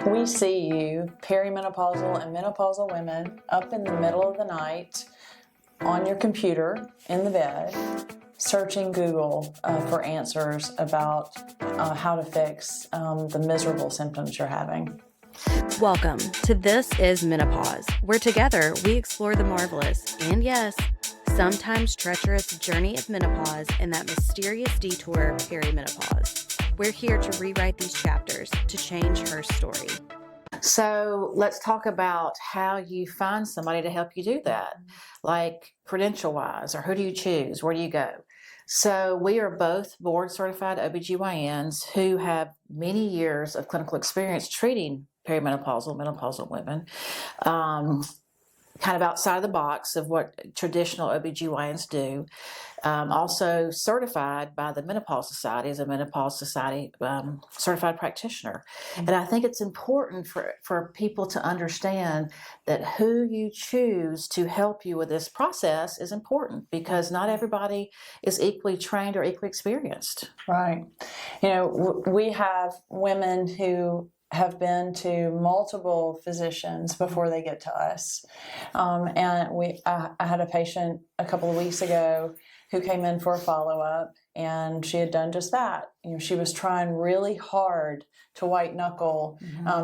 We see you, perimenopausal and menopausal women, up in the middle of the night on your computer in the bed, searching Google for answers about how to fix the miserable symptoms you're having. Welcome to This is Menopause, where together we explore the marvelous and, yes, sometimes treacherous journey of menopause and that mysterious detour perimenopause. We're here to rewrite these chapters to change her story. So let's talk about how you find somebody to help you do that, like credential-wise, or who do you choose? Where do you go? So we are both board-certified OB-GYNs who have many years of clinical experience treating perimenopausal, menopausal women, kind of outside of the box of what traditional OB-GYNs do. Also certified by the Menopause Society as a Menopause Society certified practitioner. And I think it's important for people to understand that who you choose to help you with this process is important, because not everybody is equally trained or equally experienced. Right. You know, we have women who have been to multiple physicians before they get to us. And I had a patient a couple of weeks ago who came in for a follow-up, and she had done just that. You know, she was trying really hard to white knuckle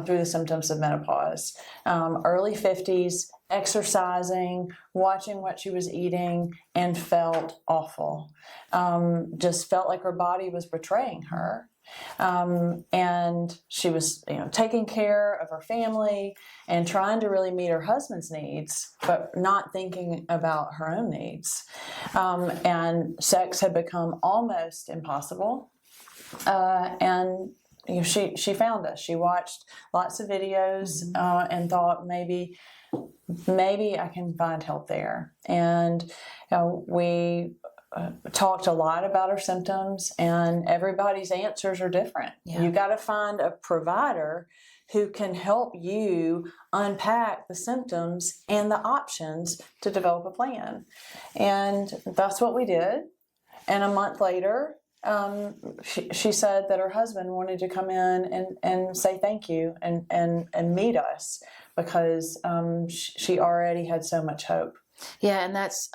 through the symptoms of menopause. Early 50s, exercising, watching what she was eating, and felt awful. Just felt like her body was betraying her. And she was, taking care of her family and trying to really meet her husband's needs, but not thinking about her own needs. And sex had become almost impossible. And she found us. She watched lots of videos and thought maybe I can find help there. And we talked a lot about our symptoms, and everybody's answers are different. Yeah. You got to find a provider who can help you unpack the symptoms and the options to develop a plan. And that's what we did. And a month later, she said that her husband wanted to come in and say thank you and meet us, because she already had so much hope. Yeah, and that's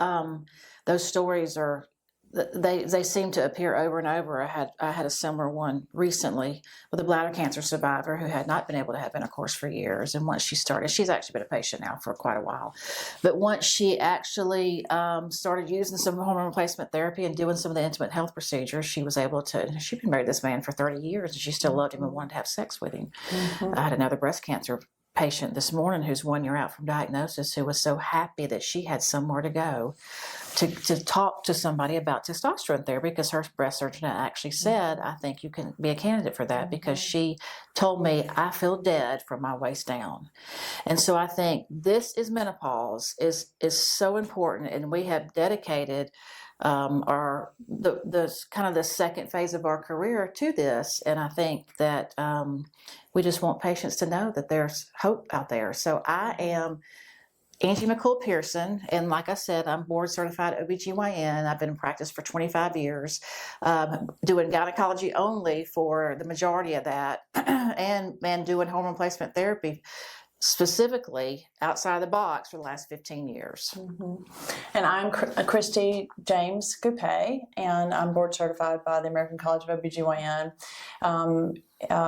those stories are they seem to appear over and over. I had a similar one recently with a bladder cancer survivor who had not been able to have intercourse for years, and once she started, she's actually been a patient now for quite a while, but once she actually started using some hormone replacement therapy and doing some of the intimate health procedures, she was able to. She'd been married to this man for 30 years, and she still loved him and wanted to have sex with him. I had another breast cancer patient this morning who's 1 year out from diagnosis, who was so happy that she had somewhere to go to talk to somebody about testosterone therapy, because her breast surgeon actually said, I think you can be a candidate for that, because she told me, I feel dead from my waist down. And so I think This is Menopause is so important, and we have dedicated the kind of the second phase of our career to this. And I think that we just want patients to know that there's hope out there. So I am Angie McCool Pearson, and like I said, I'm board certified OB-GYN. I've been in practice for 25 years, doing gynecology only for the majority of that, and doing hormone replacement therapy specifically outside the box for the last 15 years. And I'm Christie James Guepet, and I'm board certified by the American College of OB-GYN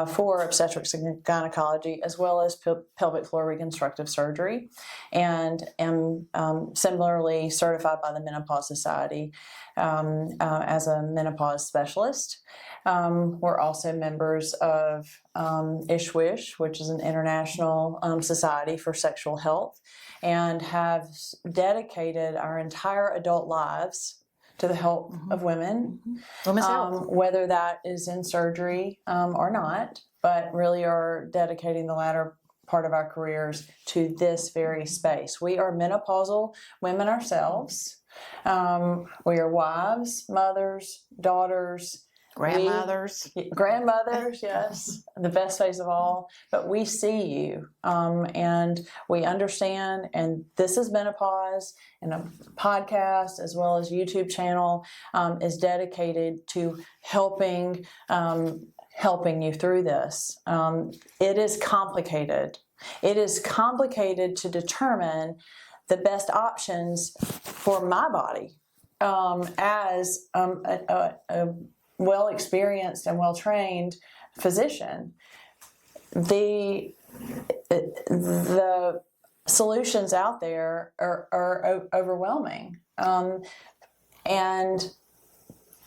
for obstetrics and gynecology, as well as pelvic floor reconstructive surgery, and am similarly certified by the Menopause Society as a menopause specialist. We're also members of ISHWISH, which is an international society for sexual health, and have dedicated our entire adult lives to the health of women, Women's health. Whether that is in surgery or not, but really are dedicating the latter part of our careers to this very space. We are menopausal women ourselves. We are wives, mothers, daughters, grandmothers, yes, the best phase of all. But we see you, and we understand. And This is Menopause, and a podcast as well as YouTube channel is dedicated to helping helping you through this. It is complicated. It is complicated to determine the best options for my body as a well-experienced and well-trained physician. The solutions out there are overwhelming, and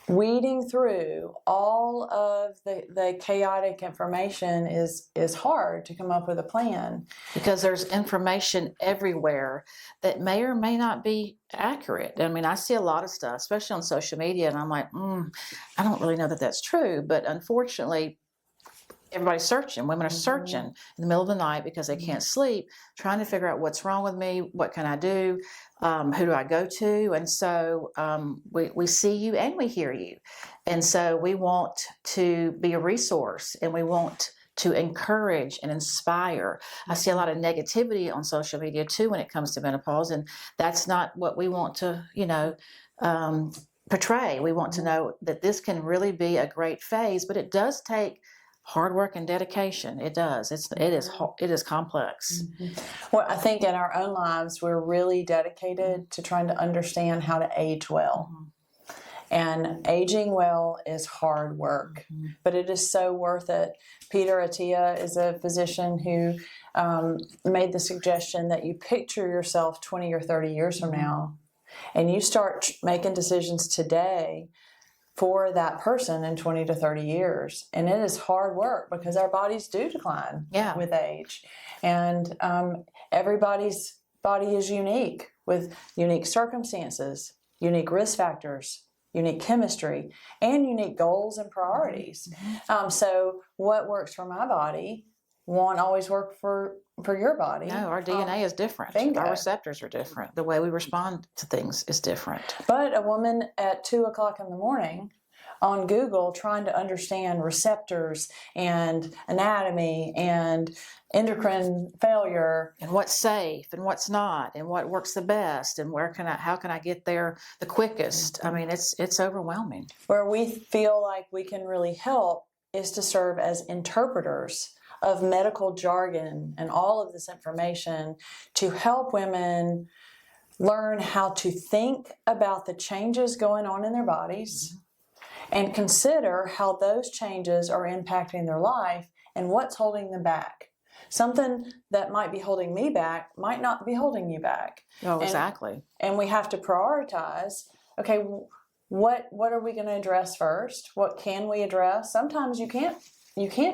weeding through all of the chaotic information is hard to come up with a plan. Because there's information everywhere that may or may not be accurate. I mean, I see a lot of stuff, especially on social media, and I'm like, I don't really know that that's true. But unfortunately, everybody's searching. Women are searching in the middle of the night because they can't sleep, trying to figure out what's wrong with me, what can I do, who do I go to? And so we see you and we hear you. And so we want to be a resource, and we want to encourage and inspire. I see a lot of negativity on social media too when it comes to menopause, and that's not what we want to, portray. We want to know that this can really be a great phase, but it does take hard work and dedication. It does. It is complex. Well, I think in our own lives, we're really dedicated to trying to understand how to age well. And aging well is hard work, but it is so worth it. Peter Attia is a physician who made the suggestion that you picture yourself 20 or 30 years from now, and you start making decisions today for that person in 20 to 30 years. And it is hard work because our bodies do decline with age. And everybody's body is unique with unique circumstances, unique risk factors, unique chemistry, and unique goals and priorities. So what works for my body won't always work for your body. No, our DNA is different. Bingo. Our receptors are different. The way we respond to things is different. But a woman at 2 o'clock in the morning on Google trying to understand receptors and anatomy and endocrine failure, and what's safe and what's not, and what works the best, and how can I get there the quickest? I mean, it's overwhelming. Where we feel like we can really help is to serve as interpreters of medical jargon and all of this information to help women learn how to think about the changes going on in their bodies and consider how those changes are impacting their life and what's holding them back. Something that might be holding me back might not be holding you back. Oh, exactly. And we have to prioritize, okay, what are we going to address first? What can we address? Sometimes you can't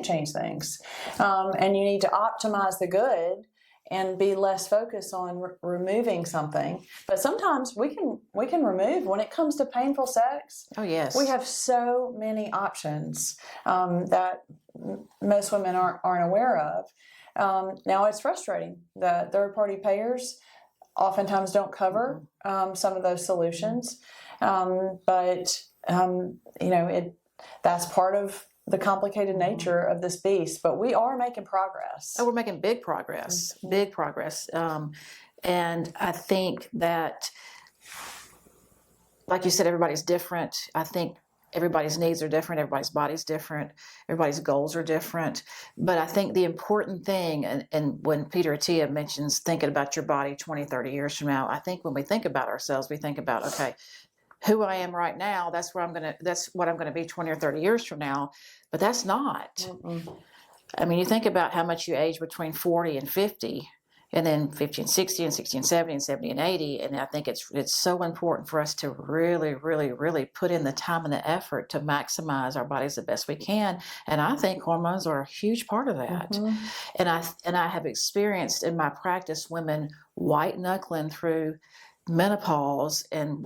change things. And you need to optimize the good and be less focused on removing something. But sometimes we can remove. When it comes to painful sex, oh yes, we have so many options that most women aren't aware of. Now it's frustrating. The third-party payers oftentimes don't cover some of those solutions, but that's part of the complicated nature of this beast. But we are making progress. Oh, we're making big progress, big progress. And I think that, like you said, everybody's different. I think everybody's needs are different. Everybody's body's different. Everybody's goals are different. But I think the important thing, and when Peter Attia mentions thinking about your body 20, 30 years from now, I think when we think about ourselves, we think about, okay, who I am right now, that's what I'm going to be 20 or 30 years from now. But that's not. I mean, you think about how much you age between 40 and 50, and then 50 and 60, and 60 and 70, and 70 and 80. And I think it's so important for us to really, really, really put in the time and the effort to maximize our bodies the best we can. And I think hormones are a huge part of that. And I have experienced in my practice women white knuckling through menopause and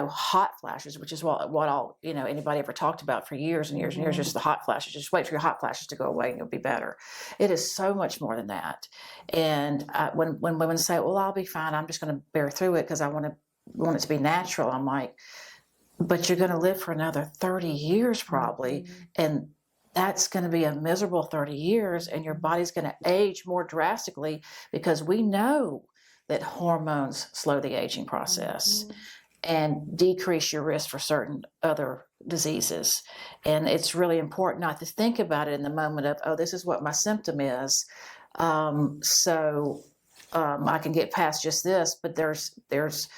hot flashes, which is what all anybody ever talked about for years and years and years, just the hot flashes. Just wait for your hot flashes to go away and you'll be better. It is so much more than that. And when women say, well, I'll be fine, I'm just going to bear through it because I want it to be natural, I'm like, but you're going to live for another 30 years probably, and that's going to be a miserable 30 years, and your body's going to age more drastically because we know that hormones slow the aging process. and decrease your risk for certain other diseases. And it's really important not to think about it in the moment of, oh, this is what my symptom is. So I can get past just this, but there's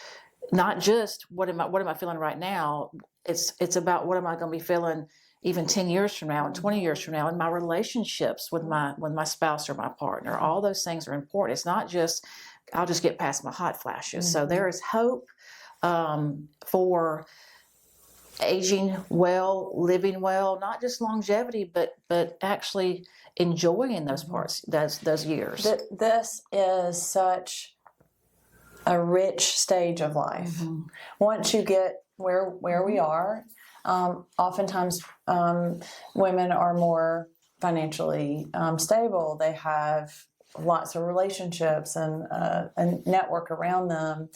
not just what am I feeling right now. It's about what am I going to be feeling even 10 years from now and 20 years from now, in my relationships with my spouse or my partner. All those things are important. It's not just I'll just get past my hot flashes. So there is hope for aging well, living well, not just longevity, but actually enjoying those parts, those years. This is such a rich stage of life. Once you get where we are, oftentimes women are more financially stable. They have lots of relationships and a network around them.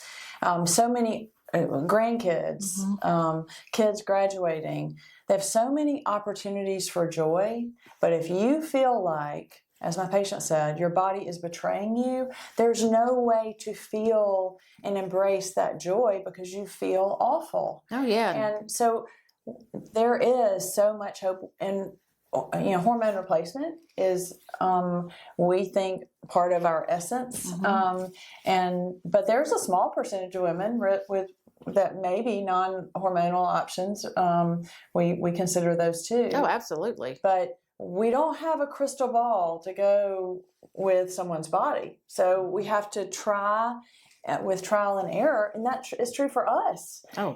So many grandkids, kids graduating. They have so many opportunities for joy. But if you feel like, as my patient said, your body is betraying you, there's no way to feel and embrace that joy because you feel awful. Oh, yeah. And so there is so much hope. And, hormone replacement is, we think, part of our essence. But there's a small percentage of women with that maybe non-hormonal options. We consider those too. Oh, absolutely. But we don't have a crystal ball to go with someone's body. So we have to try with trial and error. And that is true for us. Oh.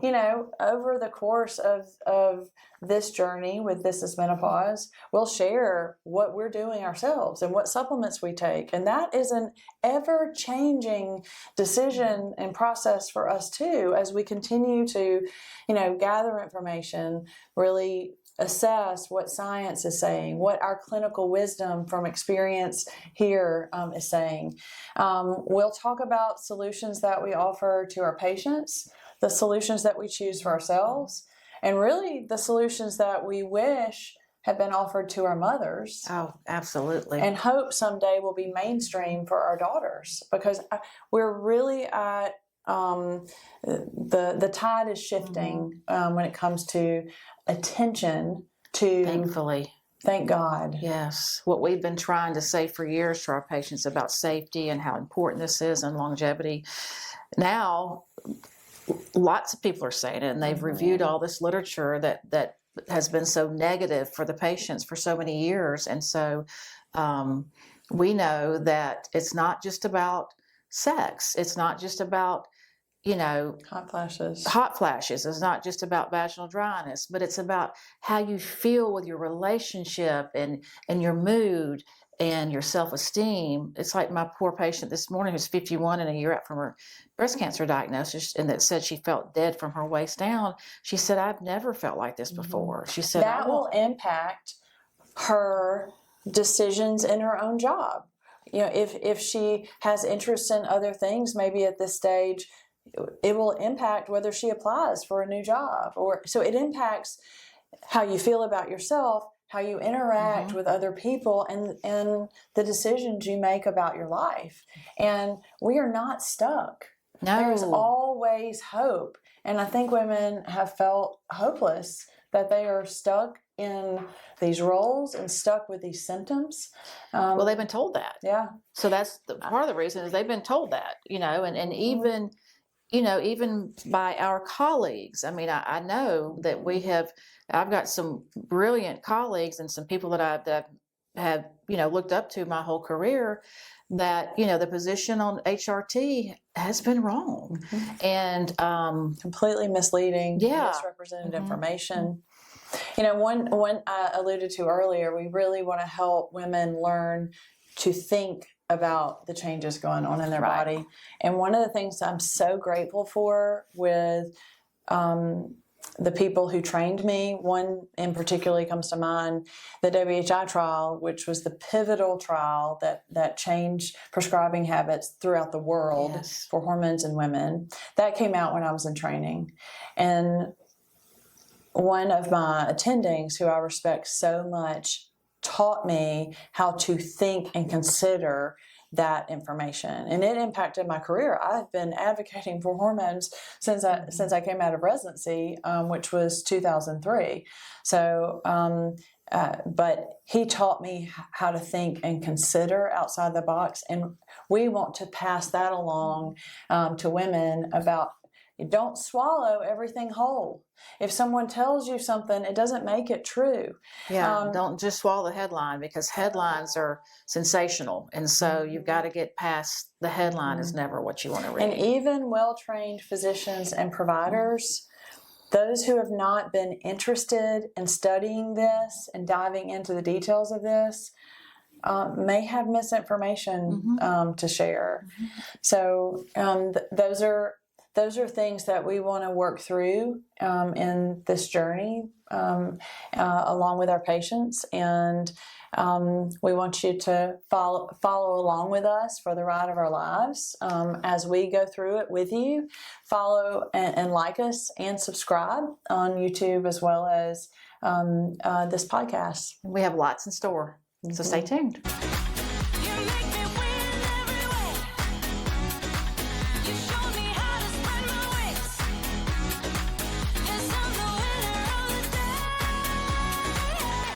Over the course of this journey with This is Menopause, we'll share what we're doing ourselves and what supplements we take. And that is an ever-changing decision and process for us too, as we continue to, gather information, really assess what science is saying, what our clinical wisdom from experience here is saying. We'll talk about solutions that we offer to our patients, the solutions that we choose for ourselves, and really the solutions that we wish have been offered to our mothers. Oh, absolutely. And hope someday will be mainstream for our daughters, because we're really at the tide is shifting when it comes to attention to. Thankfully. Thank God. Yes. What we've been trying to say for years to our patients about safety and how important this is and longevity. Now, lots of people are saying it, and they've reviewed all this literature that has been so negative for the patients for so many years. And so we know that it's not just about sex. It's not just about, hot flashes. Hot flashes. It's not just about vaginal dryness, but it's about how you feel with your relationship and your mood and your self-esteem. It's like my poor patient this morning who's 51 and a year out from her breast cancer diagnosis, and that said she felt dead from her waist down. She said, I've never felt like this before. She said, that will impact her decisions in her own job. If she has interest in other things, maybe at this stage, it will impact whether she applies for a new job. So it impacts how you feel about yourself, how you interact with other people, and the decisions you make about your life. And we are not stuck. No. There's always hope. And I think women have felt hopeless, that they are stuck in these roles and stuck with these symptoms. Well, they've been told that. Yeah. So that's part of the reason is they've been told that, and even, even by our colleagues. I mean, I know that I've got some brilliant colleagues and some people that I have, looked up to my whole career, that, the position on HRT has been wrong and completely misleading, misrepresented information. One I alluded to earlier, we really want to help women learn to think about the changes going on in their body. And one of the things I'm so grateful for with the people who trained me, one in particular comes to mind, the WHI trial, which was the pivotal trial that changed prescribing habits throughout the world for hormones in women. That came out when I was in training. And one of my attendings, who I respect so much, taught me how to think and consider that information, and it impacted my career. I've been advocating for hormones since I came out of residency, which was 2003. So, but he taught me how to think and consider outside the box, and we want to pass that along to women about. Don't swallow everything whole. If someone tells you something, it doesn't make it true. Yeah, don't just swallow the headline, because headlines are sensational. And so you've got to get past the headline is never what you want to read. And even well-trained physicians and providers, those who have not been interested in studying this and diving into the details of this, may have misinformation to share. So those are things that we want to work through in this journey along with our patients, and we want you to follow along with us for the ride of our lives as we go through it with you. Follow and like us and subscribe on YouTube as well as this podcast. We have lots in store, so stay tuned.